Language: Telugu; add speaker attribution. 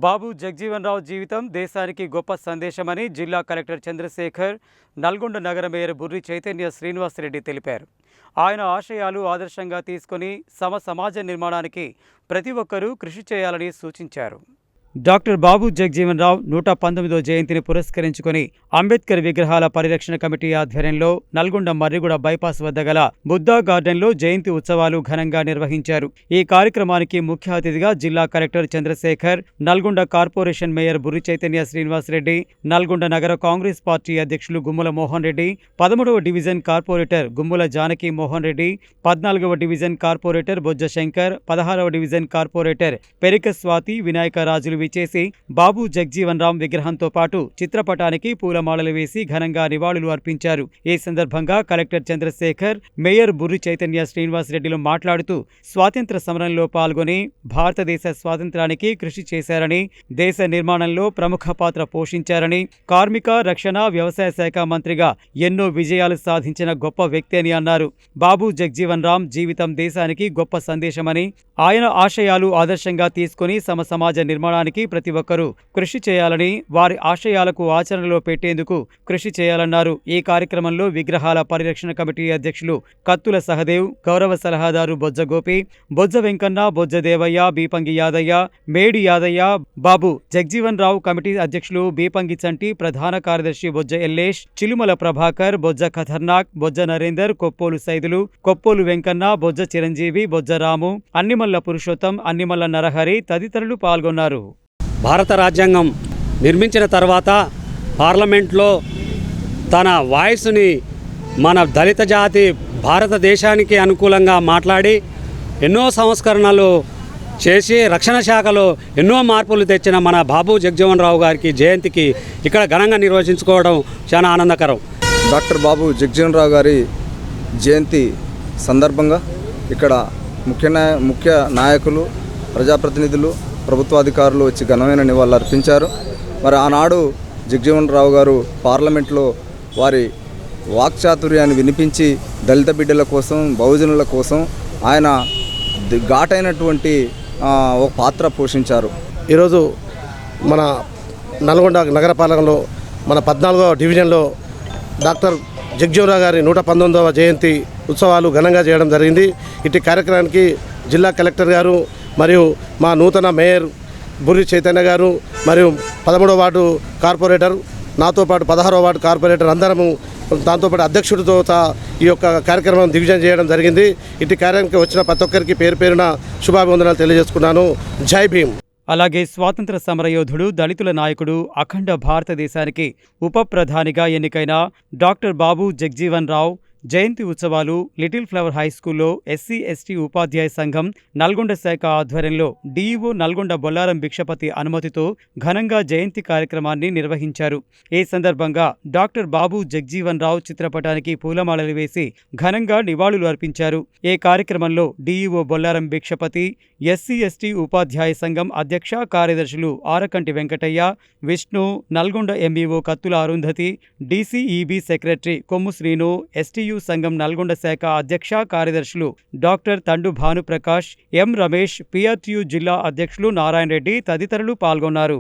Speaker 1: బాబు జగ్జీవన్ రావు జీవితం దేశానికి గొప్ప సందేశమని జిల్లా కలెక్టర్ చంద్రశేఖర్, నల్గొండ నగర మేయర్ బుర్రి చైతన్య శ్రీనివాసరెడ్డి తెలిపారు. ఆయన ఆశయాలు ఆదర్శంగా తీసుకొని సమాజ నిర్మాణానికి ప్రతి ఒక్కరూ కృషి చేయాలని సూచించారు. డాక్టర్ బాబు జగ్జీవన్ రావు 119వ జయంతిని పురస్కరించుకుని అంబేద్కర్ విగ్రహాల పరిరక్షణ కమిటీ ఆధ్వర్యంలో నల్గొండ మర్రిగూడ బైపాస్ వద్ద గల బుద్ధా గార్డెన్లో జయంతి ఉత్సవాలు ఘనంగా నిర్వహించారు. ఈ కార్యక్రమానికి ముఖ్య అతిథిగా జిల్లా collector Chandrasekhar, Nalgonda corporation mayor Burri Chaitanya Srinivasareddy, Nalgonda నగర కాంగ్రెస్ పార్టీ అధ్యక్షులు గుమ్మల మోహన్ రెడ్డి, 13వ డివిజన్ కార్పొరేటర్ గుమ్మల జానకి మోహన్ రెడ్డి, 14వ డివిజన్ కార్పొరేటర్ బొజ్జ శంకర్, 16వ డివిజన్ కార్పొరేటర్ పెరిక స్వాతి, వినాయక రాజులు విచేసి బాబు జగ్జీవన్ రామ్ విగ్రహంతో పాటు చిత్రపటానికి పూలమాలలు వేసి ఘనంగా నివాళులు అర్పించారు. ఈ సందర్భంగా కలెక్టర్ చంద్రశేఖర్, మేయర్ బుర్రి చైతన్య శ్రీనివాసరెడ్డిలు మాట్లాడుతూ స్వాతంత్ర సమరంలో పాల్గొని భారతదేశ స్వాతంత్రానికి కృషి చేశారని, దేశ నిర్మాణంలో ప్రముఖ పాత్ర పోషించారని, కార్మిక, రక్షణ, వ్యవసాయ శాఖ మంత్రిగా ఎన్నో విజయాలు సాధించిన గొప్ప వ్యక్తి అని అన్నారు. బాబు జగ్జీవన్ రామ్ జీవితం దేశానికి గొప్ప సందేశమని, ఆయన ఆశయాలు ఆదర్శంగా తీసుకుని సమాజ నిర్మాణానికి ప్రతి ఒక్కరూ కృషి చేయాలని, వారి ఆశయాలకు ఆచరణలో పెట్టేందుకు కృషి చేయాలన్నారు. ఈ కార్యక్రమంలో విగ్రహాల పరిరక్షణ కమిటీ అధ్యక్షులు కత్తుల సహదేవ్, గౌరవ సలహాదారు బొజ్జ గోపి, బొజ్జ వెంకన్న, బొజ్జ దేవయ్య, బీపంగి యాదయ్య, మేడి యాదయ్య, బాబు జగ్జీవన్ రావు కమిటీ అధ్యక్షులు బీపంగి చంటి, ప్రధాన కార్యదర్శి బొజ్జ ఎల్లేష్, చిలుమల ప్రభాకర్, బొజ్జ ఖతర్నాక్, బొజ్జ నరేందర్, కొప్పోలు సైదులు, కొప్పోలు వెంకన్న, బొజ్జ చిరంజీవి, బొజ్జ రాము, అన్నిమల్ల పురుషోత్తం, అన్నిమల్ల నరహరి తదితరులు పాల్గొన్నారు.
Speaker 2: భారత రాజ్యాంగం నిర్మించిన తర్వాత పార్లమెంట్లో తన వాయిస్ని మన దళిత జాతి భారతదేశానికి అనుకూలంగా మాట్లాడి ఎన్నో సంస్కరణలు చేసి రక్షణ శాఖలో ఎన్నో మార్పులు తెచ్చిన మన బాబు జగ్జీవన్ రావు గారికి జయంతికి ఇక్కడ ఘనంగా నిర్వహించుకోవడం చాలా ఆనందకరం.
Speaker 3: డాక్టర్ బాబు జగ్జీవన్ రావు గారి జయంతి సందర్భంగా ఇక్కడ ముఖ్య నాయకులు, ప్రజాప్రతినిధులు, ప్రభుత్వాధికారులు వచ్చి ఘనమైన నివాళులు అర్పించారు. మరి ఆనాడు జగ్జీవన్ రావు గారు పార్లమెంట్లో వారి వాక్చాతుర్యాన్ని వినిపించి దళిత బిడ్డల కోసం, బహుజనుల కోసం ఆయన ఘాటైనటువంటి ఒక పాత్ర పోషించారు.
Speaker 4: ఈరోజు మన నల్గొండ నగరపాలకలో మన 14వ డివిజన్లో డాక్టర్ జగ్జీవన్ రావు గారి 119వ జయంతి ఉత్సవాలు ఘనంగా చేయడం జరిగింది. ఇటు కార్యక్రమానికి జిల్లా కలెక్టర్ గారు మరియు మా నూతన మేయర్ బుర్రి చైతన్య గారు మరియు 13వ వార్డు కార్పొరేటర్, నాతో పాటు 16వ వార్డు కార్పొరేటర్ అందరము, దాంతోపాటు అధ్యక్షుడితో ఈ యొక్క కార్యక్రమం దిగ్విజయం చేయడం జరిగింది. ఇటు కార్యానికి వచ్చిన ప్రతి ఒక్కరికి పేరు పేరున శుభాభివందనాలు తెలియజేసుకున్నాను. జై భీమ్.
Speaker 1: అలాగే స్వాతంత్ర సమరయోధుడు, దళితుల నాయకుడు, అఖండ భారతదేశానికి ఉప ప్రధానిగా ఎన్నికైన డాక్టర్ బాబు జగ్జీవన్ రావు జయంతి ఉత్సవాలు లిటిల్ ఫ్లవర్ హై స్కూల్లో ఎస్సీ ఎస్టీ ఉపాధ్యాయ సంఘం నల్గొండ శాఖ ఆధ్వర్యంలో డీఈఓ నల్గొండ బొల్లారం భిక్షపతి అనుమతితో ఘనంగా జయంతి కార్యక్రమాన్ని నిర్వహించారు. ఈ సందర్భంగా డాక్టర్ బాబు జగ్జీవన్ రావు చిత్రపటానికి పూలమాలలు వేసి ఘనంగా నివాళులు అర్పించారు. ఈ కార్యక్రమంలో DEO Bollaram Bhikshapathi, SC ST ఉపాధ్యాయ సంఘం అధ్యక్ష కార్యదర్శులు ఆరకంటి వెంకటయ్య, విష్ణు, నల్గొండ ఎంఈఓ కత్తుల అరుంధతి, డీసీఈబీ సెక్రటరీ కొమ్ము శ్రీను, ఎస్టీయు సంఘం నల్గొండ శాఖ అధ్యక్ష కార్యదర్శులు డాక్టర్ తండు భానుప్రకాష్, ఎం రమేష్, పిఆర్టీయు జిల్లా అధ్యక్షులు నారాయణ రెడ్డి తదితరులు పాల్గొన్నారు.